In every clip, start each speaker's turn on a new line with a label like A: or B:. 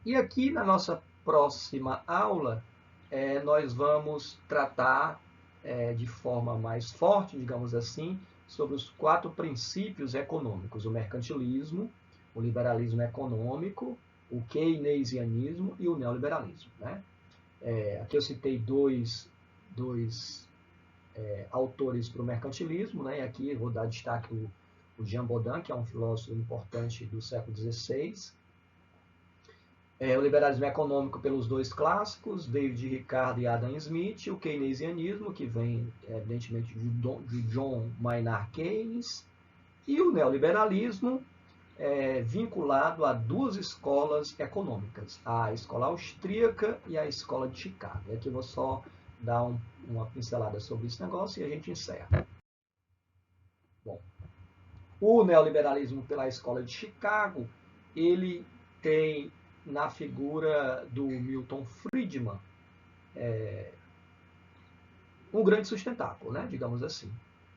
A: E aqui na nossa próxima aula, nós vamos tratar de forma mais forte, digamos assim, sobre os 4 princípios econômicos: o mercantilismo, o liberalismo econômico, o keynesianismo e o neoliberalismo, né? Aqui eu citei dois autores para o mercantilismo, né? E aqui eu vou dar destaque o Jean Bodin, que é um filósofo importante do século XVI. O liberalismo econômico pelos 2 clássicos, David Ricardo e Adam Smith, o keynesianismo, que vem, evidentemente, de John Maynard Keynes, e o neoliberalismo, vinculado a 2 escolas econômicas, a escola austríaca e a escola de Chicago. E aqui eu vou só dar uma pincelada sobre esse negócio e a gente encerra. Bom, o neoliberalismo pela escola de Chicago, ele tem na figura do Milton Friedman um grande sustentáculo, né, digamos assim.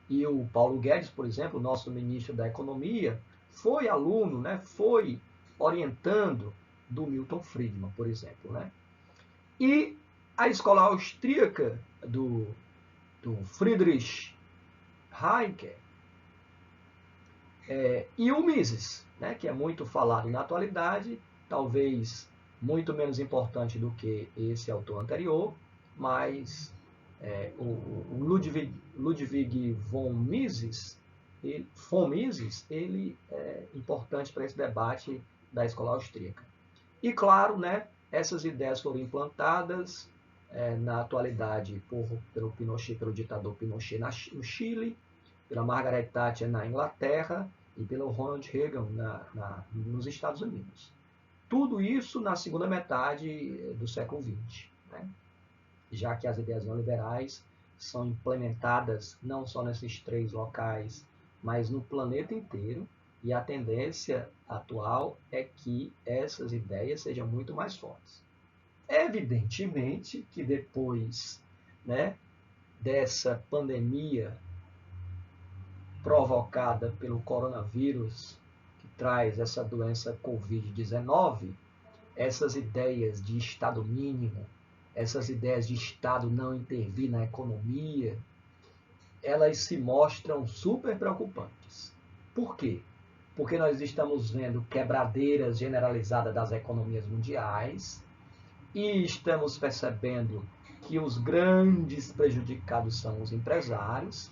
A: E o Paulo Guedes, por exemplo, nosso ministro da Economia, foi aluno, né, foi orientando do Milton Friedman, por exemplo. Né? E a escola austríaca do Friedrich Hayek e o Mises, né, que é muito falado na atualidade, talvez muito menos importante do que esse autor anterior, mas o Ludwig von Mises, ele é importante para esse debate da escola austríaca. E claro, né, essas ideias foram implantadas na atualidade pelo Pinochet, pelo ditador Pinochet no Chile, pela Margaret Thatcher na Inglaterra e pelo Ronald Reagan nos Estados Unidos. Tudo isso na segunda metade do século XX, né? Já que as ideias neoliberais são implementadas não só nesses 3 locais, mas no planeta inteiro, e a tendência atual é que essas ideias sejam muito mais fortes. Evidentemente que depois, né, dessa pandemia provocada pelo coronavírus, que traz essa doença Covid-19, essas ideias de Estado mínimo, essas ideias de Estado não intervir na economia, elas se mostram super preocupantes. Por quê? Porque nós estamos vendo quebradeiras generalizadas das economias mundiais e estamos percebendo que os grandes prejudicados são os empresários,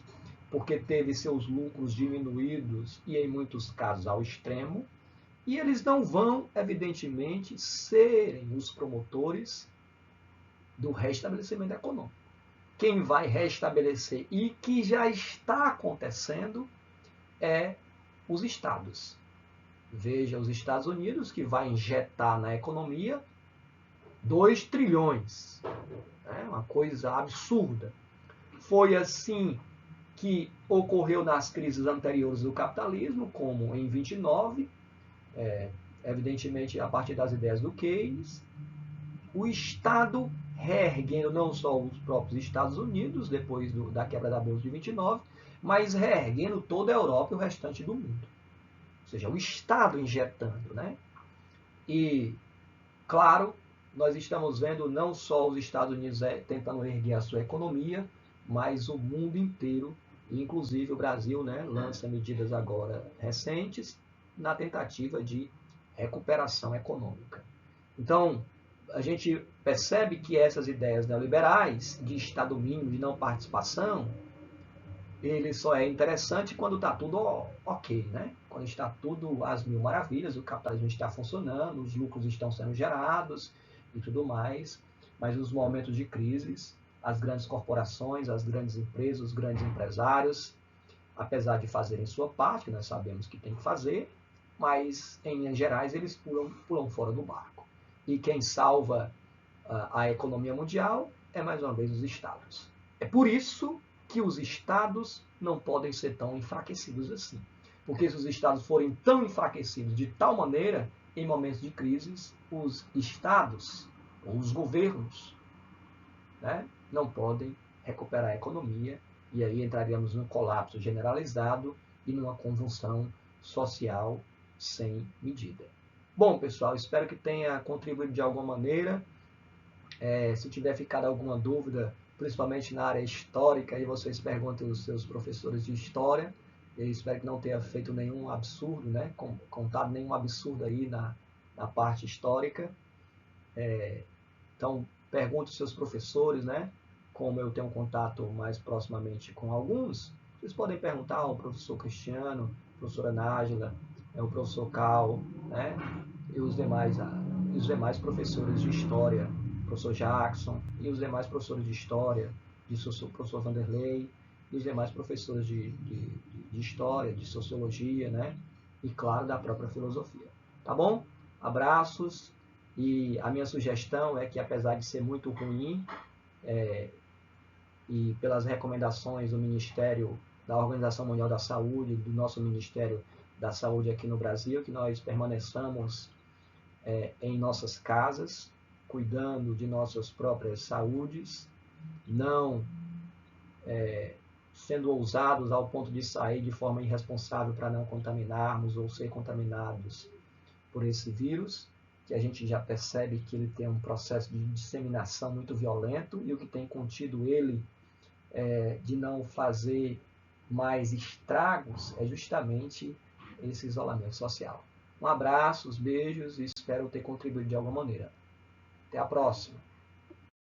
A: porque teve seus lucros diminuídos e, em muitos casos, ao extremo, e eles não vão, evidentemente, serem os promotores do restabelecimento econômico. Quem vai restabelecer e que já está acontecendo é os estados. Veja, os Estados Unidos, que vai injetar na economia 2 trilhões. É uma coisa absurda. Foi assim que ocorreu nas crises anteriores do capitalismo, como em 29, evidentemente a partir das ideias do Keynes, o Estado reerguendo não só os próprios Estados Unidos, depois da quebra da Bolsa de 29, mas reerguendo toda a Europa e o restante do mundo. Ou seja, o Estado injetando. Né? E, claro, nós estamos vendo não só os Estados Unidos tentando erguer a sua economia, mas o mundo inteiro, inclusive o Brasil, né, lança medidas agora recentes na tentativa de recuperação econômica. Então, a gente percebe que essas ideias neoliberais de Estado mínimo, de não participação, ele só é interessante quando está tudo ok, né? Quando está tudo às mil maravilhas, o capitalismo está funcionando, os lucros estão sendo gerados e tudo mais, mas nos momentos de crise, as grandes corporações, as grandes empresas, os grandes empresários, apesar de fazerem sua parte, nós sabemos que tem que fazer, mas em linhas gerais eles pulam fora do barco. E quem salva a economia mundial é mais uma vez os estados. É por isso que os estados não podem ser tão enfraquecidos assim. Porque se os estados forem tão enfraquecidos de tal maneira, em momentos de crises, os estados ou os governos, né, não podem recuperar a economia e aí entraríamos num colapso generalizado e numa convulsão social sem medida. Bom, pessoal, espero que tenha contribuído de alguma maneira. Se tiver ficado alguma dúvida, principalmente na área histórica, aí vocês perguntem aos seus professores de história. Eu espero que não tenha feito nenhum absurdo, né? Contado nenhum absurdo aí na parte histórica. Então, pergunte aos seus professores, né? Como eu tenho contato mais proximamente com alguns, vocês podem perguntar ao professor Cristiano, professora Nájila, o professor Cal, né? E os demais professores de história, professor Jackson, e os demais professores de história, professor Vanderlei, e os demais professores de história, de sociologia, né? E claro, da própria filosofia. Tá bom? Abraços. E a minha sugestão é que, apesar de ser muito ruim, e pelas recomendações do Ministério da Organização Mundial da Saúde, do nosso Ministério da Saúde aqui no Brasil, que nós permaneçamos em nossas casas, cuidando de nossas próprias saúdes, não sendo ousados ao ponto de sair de forma irresponsável para não contaminarmos ou ser contaminados por esse vírus, que a gente já percebe que ele tem um processo de disseminação muito violento, e o que tem contido ele de não fazer mais estragos é justamente esse isolamento social. Um abraço, beijos e espero ter contribuído de alguma maneira. Até a próxima!